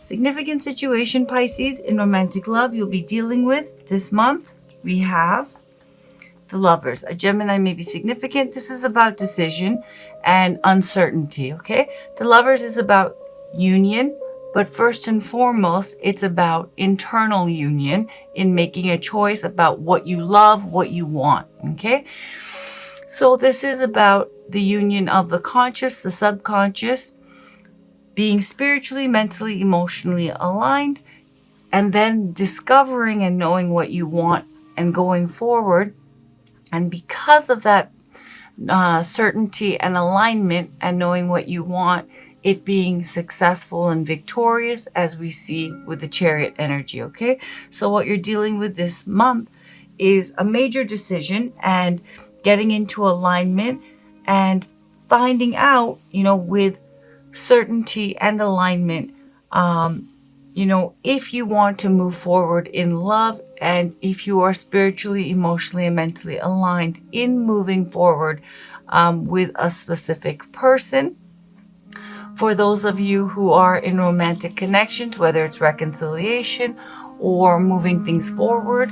Significant situation, Pisces, in romantic love you'll be dealing with this month. We have the Lovers. A Gemini may be significant. This is about decision and uncertainty, okay? The Lovers is about union, but first and foremost, it's about internal union in making a choice about what you love, what you want, okay? So this is about the union of the conscious, the subconscious, being spiritually, mentally, emotionally aligned, and then discovering and knowing what you want and going forward. And because of that certainty and alignment and knowing what you want, it being successful and victorious, as we see with the Chariot energy, okay? So what you're dealing with this month is a major decision and getting into alignment and finding out, with certainty and alignment, if you want to move forward in love and if you are spiritually, emotionally, and mentally aligned in moving forward with a specific person. For those of you who are in romantic connections, whether it's reconciliation or moving things forward,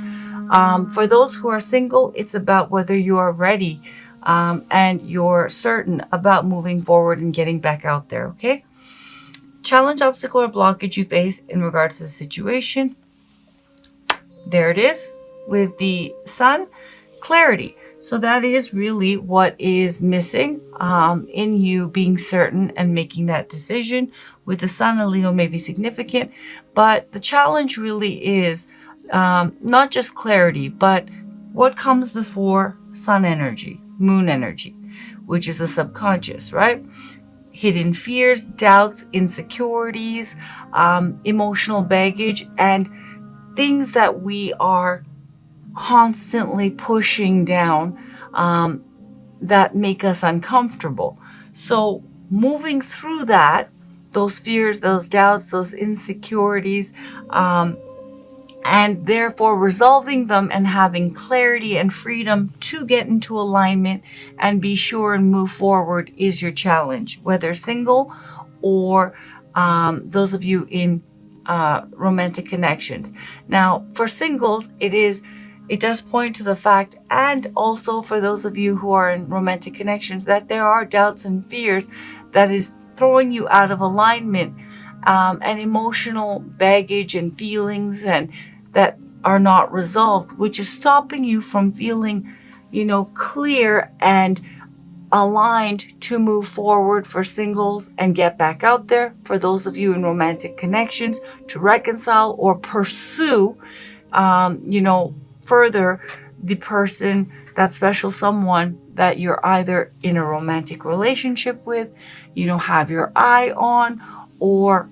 for those who are single, it's about whether you are ready and you're certain about moving forward and getting back out there, okay? Challenge, obstacle, or blockage you face in regards to the situation. There it is with the Sun. Clarity. So that is really what is missing in you being certain and making that decision. With the Sun, a Leo may be significant, but the challenge really is not just clarity, but what comes before Sun energy, Moon energy, which is the subconscious, right? Hidden fears, doubts, insecurities, emotional baggage, and things that we are constantly pushing down that make us uncomfortable. So moving through that, those fears, those doubts, those insecurities, and therefore resolving them and having clarity and freedom to get into alignment and be sure and move forward is your challenge, whether single or those of you in romantic connections. Now, for singles, it does point to the fact, and also for those of you who are in romantic connections, that there are doubts and fears that is throwing you out of alignment, and emotional baggage and feelings and that are not resolved, which is stopping you from feeling, clear and aligned to move forward for singles and get back out there. For those of you in romantic connections, to reconcile or pursue, further the person, that special someone that you're either in a romantic relationship with, have your eye on, or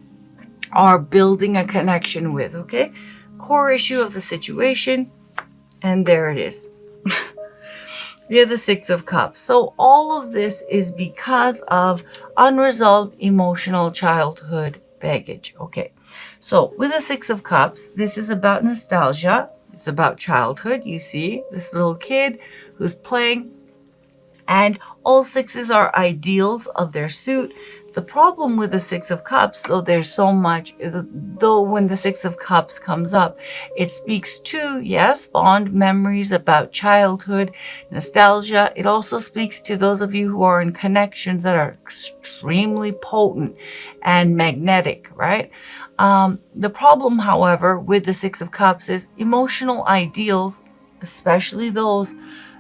are building a connection with, okay? Core issue of the situation, and there it is. We have the Six of Cups. So all of this is because of unresolved emotional childhood baggage, okay? So with the Six of Cups, this is about nostalgia. It's about childhood. You see this little kid who's playing, and all sixes are ideals of their suit. The problem with the Six of Cups, though there's so much, though when the Six of Cups comes up, it speaks to, yes, fond memories about childhood, nostalgia. It also speaks to those of you who are in connections that are extremely potent and magnetic, right? The problem, however, with the Six of Cups is emotional ideals, especially those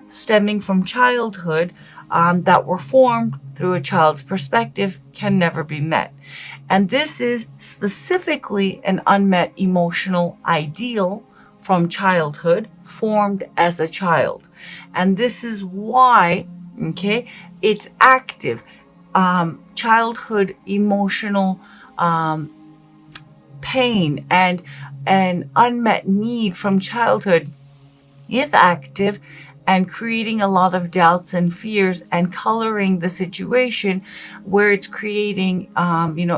stemming from childhood, that were formed through a child's perspective, can never be met. And this is specifically an unmet emotional ideal from childhood, formed as a child. And this is why, okay, it's active. Childhood emotional pain and an unmet need from childhood is active and creating a lot of doubts and fears and coloring the situation, where it's creating,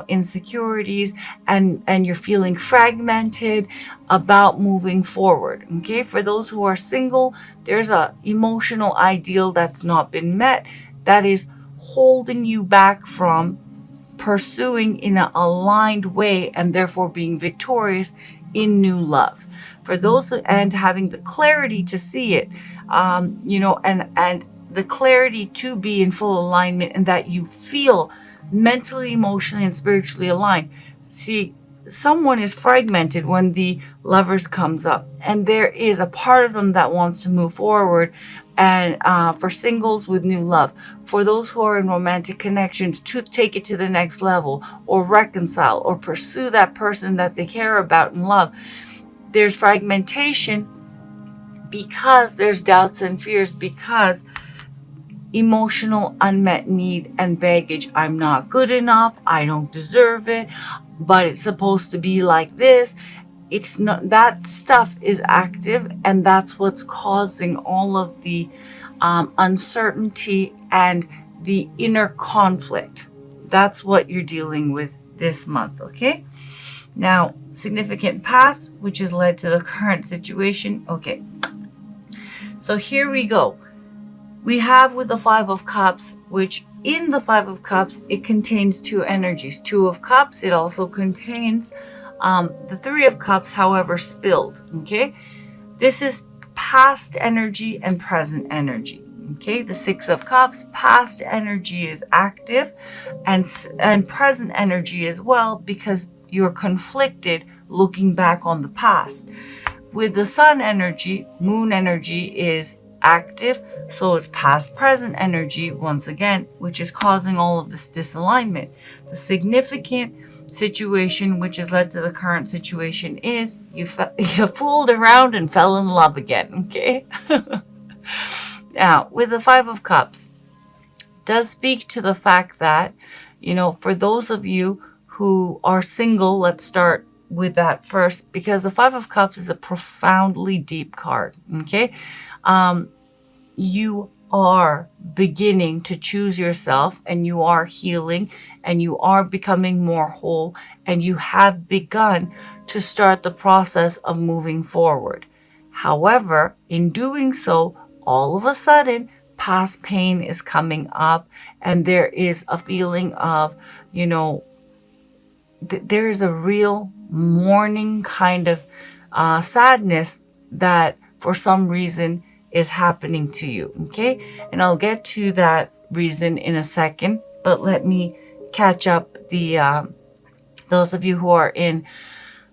insecurities, and you're feeling fragmented about moving forward. Okay. For those who are single, there's a emotional ideal that's not been met, that is holding you back from pursuing in an aligned way and therefore being victorious in new love. For those, and having the clarity to see it, and the clarity to be in full alignment, and that you feel mentally, emotionally, and spiritually aligned. See, someone is fragmented when the Lovers comes up, and there is a part of them that wants to move forward, and for singles, with new love. For those who are in romantic connections, to take it to the next level, or reconcile, or pursue that person that they care about and love. There's fragmentation because there's doubts and fears, because emotional unmet need and baggage. I'm not good enough. I don't deserve it. But it's supposed to be like this. It's not. That stuff is active, and that's what's causing all of the uncertainty and the inner conflict. That's what you're dealing with this month, okay? Now, significant past, which has led to the current situation. Okay, so here we go. We have with the Five of Cups, which in the Five of Cups, it contains two energies. Two of Cups, it also contains the Three of Cups, however, spilled, okay? This is past energy and present energy, okay? The Six of Cups, past energy is active, and present energy as well, because you're conflicted looking back on the past. With the Sun energy, Moon energy is active, so it's past present energy once again, which is causing all of this disalignment. The significant situation which has led to the current situation is you fooled around and fell in love again, okay? Now, with the Five of Cups, does speak to the fact that, for those of you who are single, let's start with that first, because the Five of Cups is a profoundly deep card, okay? You are beginning to choose yourself, and you are healing, and you are becoming more whole, and you have begun to start the process of moving forward. However, in doing so, all of a sudden, past pain is coming up, and there is a feeling of, there is a real mourning kind of sadness that for some reason is happening to you, okay? And I'll get to that reason in a second, but let me catch up those of you who are in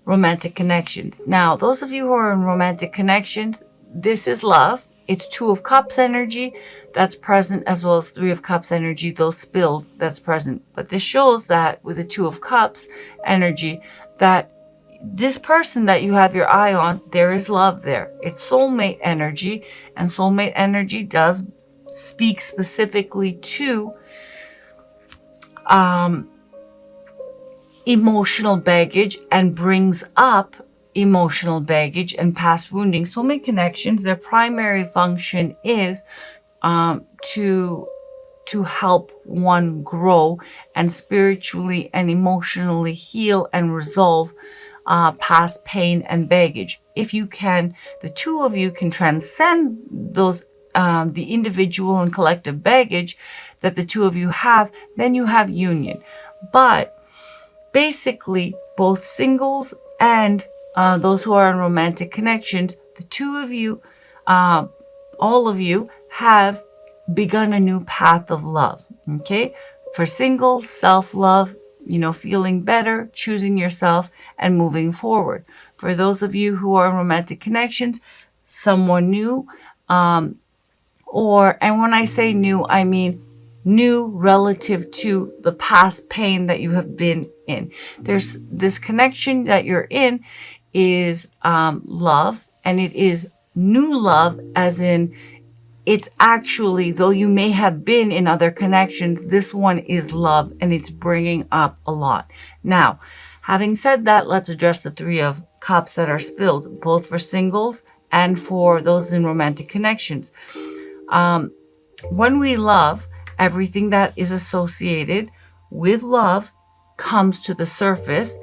romantic connections. Now, those of you who are in romantic connections, this is love. It's Two of Cups energy that's present, as well as Three of Cups energy, though spilled, that's present. But this shows that with the Two of Cups energy, that this person that you have your eye on, there is love there. It's soulmate energy, and soulmate energy does speak specifically to emotional baggage, and brings up emotional baggage and past wounding. Soulmate connections, their primary function is to help one grow and spiritually and emotionally heal and resolve past pain and baggage. If you can, the two of you can transcend those the individual and collective baggage that the two of you have, then you have union. But basically, both singles and those who are in romantic connections, the two of you, all of you, have begun a new path of love, okay? For singles, self-love, feeling better, choosing yourself, and moving forward. For those of you who are in romantic connections, someone new, and when I say new, I mean new relative to the past pain that you have been in. There's this connection that you're in is love, and it is new love, as in it's actually, though you may have been in other connections, this one is love, and it's bringing up a lot. Now, having said that, let's address the Three of Cups that are spilled, both for singles and for those in romantic connections. When we love, everything that is associated with love comes to the surface.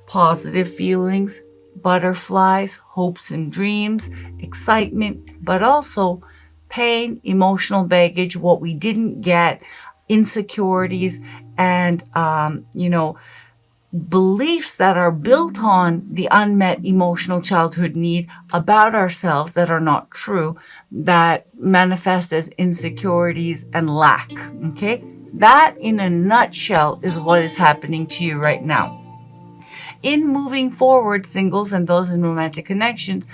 Positive feelings, butterflies, hopes and dreams, excitement, but also pain, emotional baggage, what we didn't get, insecurities, and, beliefs that are built on the unmet emotional childhood need about ourselves that are not true, that manifest as insecurities and lack. Okay? That, in a nutshell, is what is happening to you right now. In moving forward, singles and those in romantic connections,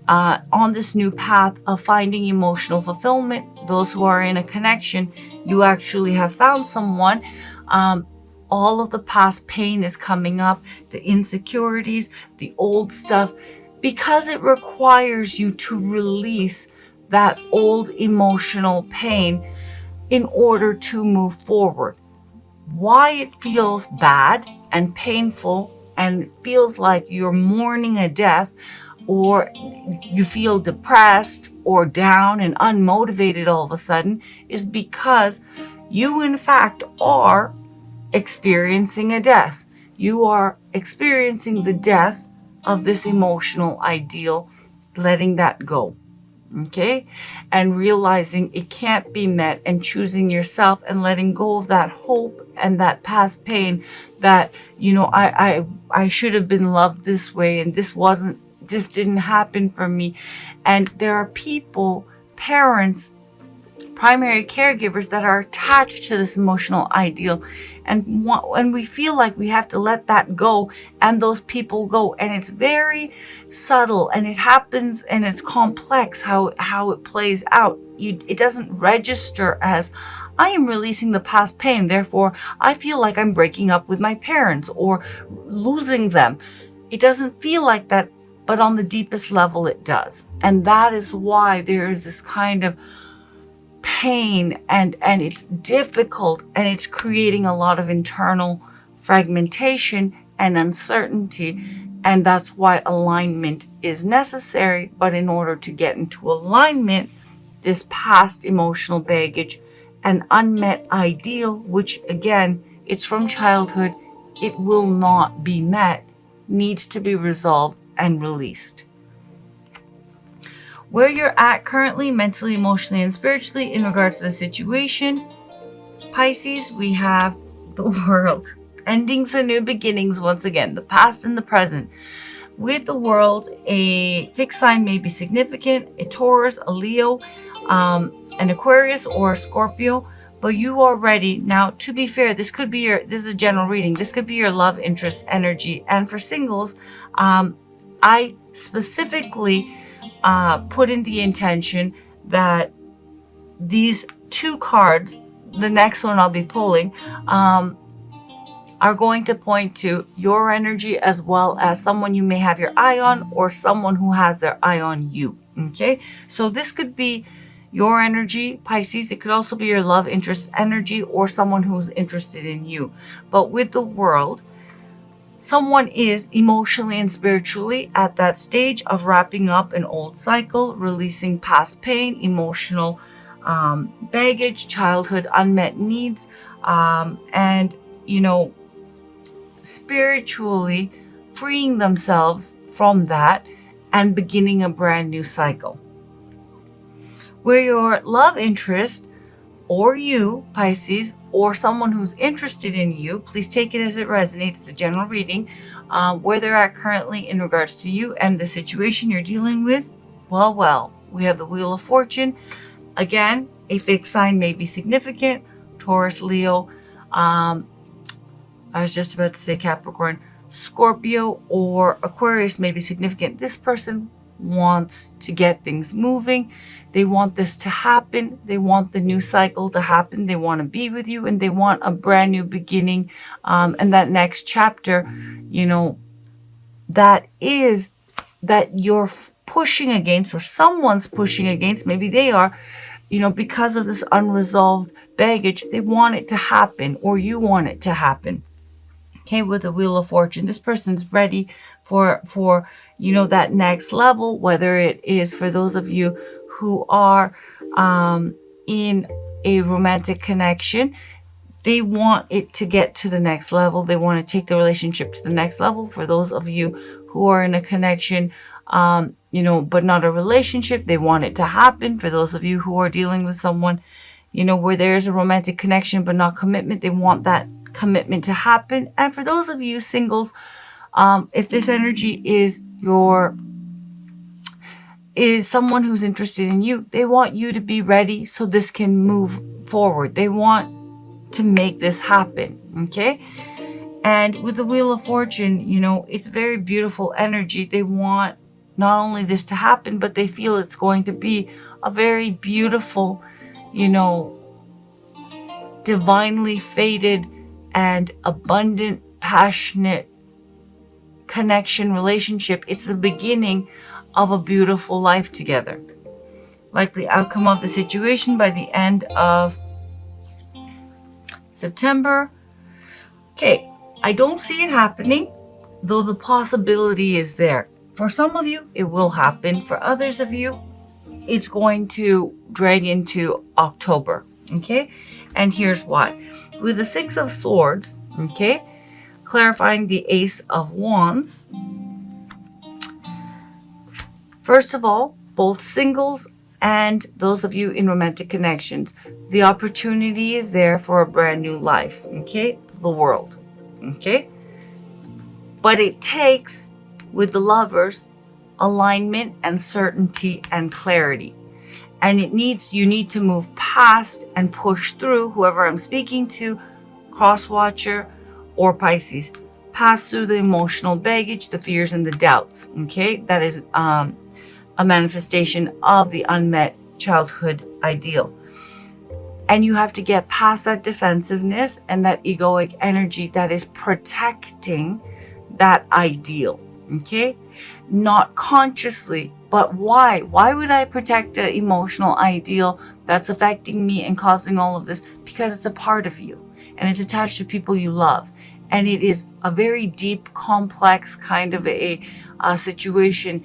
on this new path of finding emotional fulfillment, those who are in a connection, you actually have found someone. All of the past pain is coming up, the insecurities, the old stuff, because it requires you to release that old emotional pain in order to move forward. Why it feels bad and painful and feels like you're mourning a death, or you feel depressed or down and unmotivated all of a sudden, is because you in fact are experiencing a death. You are experiencing the death of this emotional ideal, letting that go. Okay? And realizing it can't be met, and choosing yourself and letting go of that hope and that past pain that, I should have been loved this way, and this didn't happen for me. And there are people, parents, primary caregivers that are attached to this emotional ideal, and we feel like we have to let that go, and those people go, and it's very subtle, and it happens, and it's complex how it plays out. It doesn't register as, I am releasing the past pain, therefore I feel like I'm breaking up with my parents or losing them. It doesn't feel like that, but on the deepest level it does. And that is why there is this kind of pain, and it's difficult, and it's creating a lot of internal fragmentation and uncertainty. And that's why alignment is necessary. But in order to get into alignment, this past emotional baggage and unmet ideal, which again, it's from childhood, it will not be met, needs to be resolved and released. Where you're at currently, mentally, emotionally, and spiritually in regards to the situation, Pisces, we have the World. Endings and new beginnings once again, the past and the present. With the World, a fixed sign may be significant, a Taurus, a Leo, an Aquarius, or a Scorpio. But you are ready. Now, to be fair, this is a general reading. This could be your love interest energy. And for singles, I specifically put in the intention that these two cards, the next one I'll be pulling, are going to point to your energy, as well as someone you may have your eye on, or someone who has their eye on you. Okay, so this could be your energy, Pisces. It could also be your love interest energy, or someone who's interested in you. But with the World, someone is emotionally and spiritually at that stage of wrapping up an old cycle, releasing past pain, emotional baggage, childhood unmet needs, and, spiritually freeing themselves from that and beginning a brand new cycle. Where your love interest, or you, Pisces, or someone who's interested in you, please take it as it resonates, it's a general reading, where they're at currently in regards to you and the situation you're dealing with. Well, we have the Wheel of Fortune. Again, a fixed sign may be significant, Taurus, Leo, I was just about to say Capricorn, Scorpio, or Aquarius may be significant. This person wants to get things moving. They want this to happen. They want the new cycle to happen. They want to be with you, and they want a brand new beginning. And that next chapter, that is that you're pushing against, or someone's pushing against, maybe they are, because of this unresolved baggage, they want it to happen, or you want it to happen. Okay, with the Wheel of Fortune, this person's ready for that next level, whether it is for those of you who are in a romantic connection. They want it to get to the next level. They want to take the relationship to the next level. For those of you who are in a connection, but not a relationship, they want it to happen. For those of you who are dealing with someone, where there's a romantic connection but not commitment, they want that commitment to happen. And for those of you singles, if this energy is someone who's interested in you, they want you to be ready so this can move forward. They want to make this happen, okay? And with the Wheel of Fortune, it's very beautiful energy. They want not only this to happen, but they feel it's going to be a very beautiful, divinely fated and abundant, passionate connection, relationship. It's the beginning of a beautiful life together. Likely outcome of the situation by the end of September. Okay, I don't see it happening, though the possibility is there. For some of you, it will happen. For others of you, it's going to drag into October, okay? And here's why. With the Six of Swords, okay, clarifying the Ace of Wands, first of all, both singles and those of you in romantic connections, the opportunity is there for a brand new life, okay? The world, okay? But it takes, with the lovers, alignment and certainty and clarity. And you need to move past and push through whoever I'm speaking to, cross-watcher or Pisces, pass through the emotional baggage, the fears and the doubts, okay? That is a manifestation of the unmet childhood ideal. And you have to get past that defensiveness and that egoic energy that is protecting that ideal, okay? Not consciously, but why? Why would I protect an emotional ideal that's affecting me and causing all of this? Because it's a part of you and it's attached to people you love. And it is a very deep, complex kind of a situation.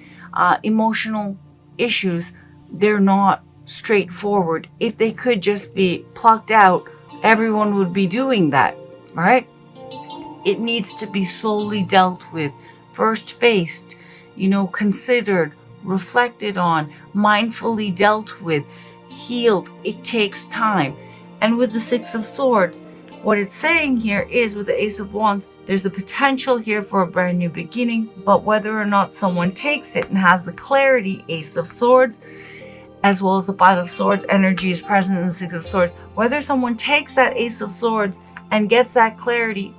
Emotional issues, they're not straightforward. If they could just be plucked out, everyone would be doing that, right? It needs to be slowly dealt with, first faced, considered, reflected on, mindfully dealt with, healed. It takes time. And with the Six of Swords, what it's saying here is, with the Ace of Wands, there's the potential here for a brand new beginning, but whether or not someone takes it and has the clarity, Ace of Swords, as well as the Five of Swords energy is present in the Six of Swords, whether someone takes that Ace of Swords and gets that clarity,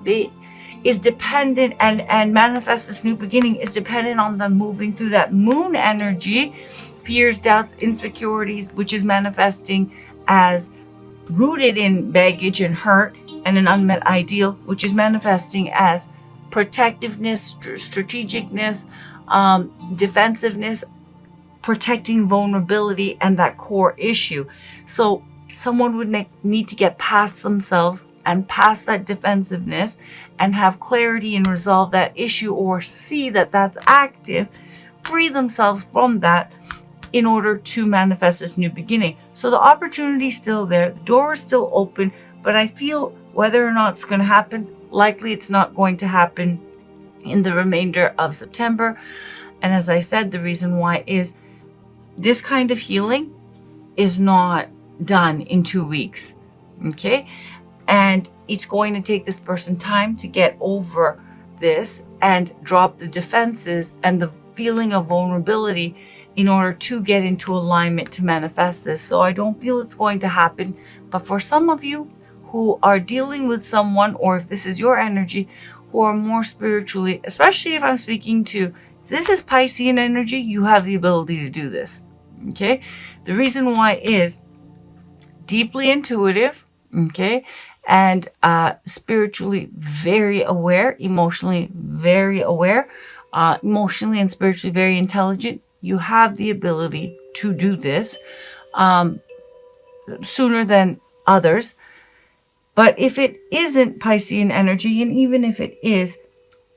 is dependent and manifests this new beginning is dependent on them moving through that moon energy, fears, doubts, insecurities, which is manifesting as rooted in baggage and hurt and an unmet ideal, which is manifesting as protectiveness, strategicness, defensiveness, protecting vulnerability and that core issue. So someone would need to get past themselves and past that defensiveness and have clarity and resolve that issue, or see that that's active, free themselves from that in order to manifest this new beginning. So the opportunity is still there. The door is still open, but I feel whether or not it's going to happen, likely it's not going to happen in the remainder of September. And as I said, the reason why is this kind of healing is not done in 2 weeks, okay? And it's going to take this person time to get over this and drop the defenses and the feeling of vulnerability in order to get into alignment to manifest this. So I don't feel it's going to happen. But for some of you who are dealing with someone, or if this is your energy, who are more spiritually, especially if I'm speaking to, this is Piscean energy, you have the ability to do this, okay? The reason why is deeply intuitive, okay? And spiritually very aware, emotionally very aware, emotionally and spiritually very intelligent. You have the ability to do this sooner than others. But if it isn't Piscean energy, and even if it is,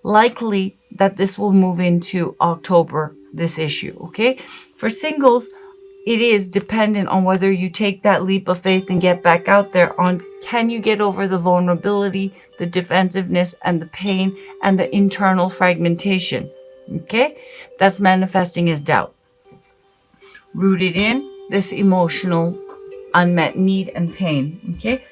likely that this will move into October, this issue, okay? For singles, it is dependent on whether you take that leap of faith and get back out there on, can you get over the vulnerability, the defensiveness, and the pain, and the internal fragmentation, okay? That's manifesting as doubt. Rooted in this emotional unmet need and pain, okay?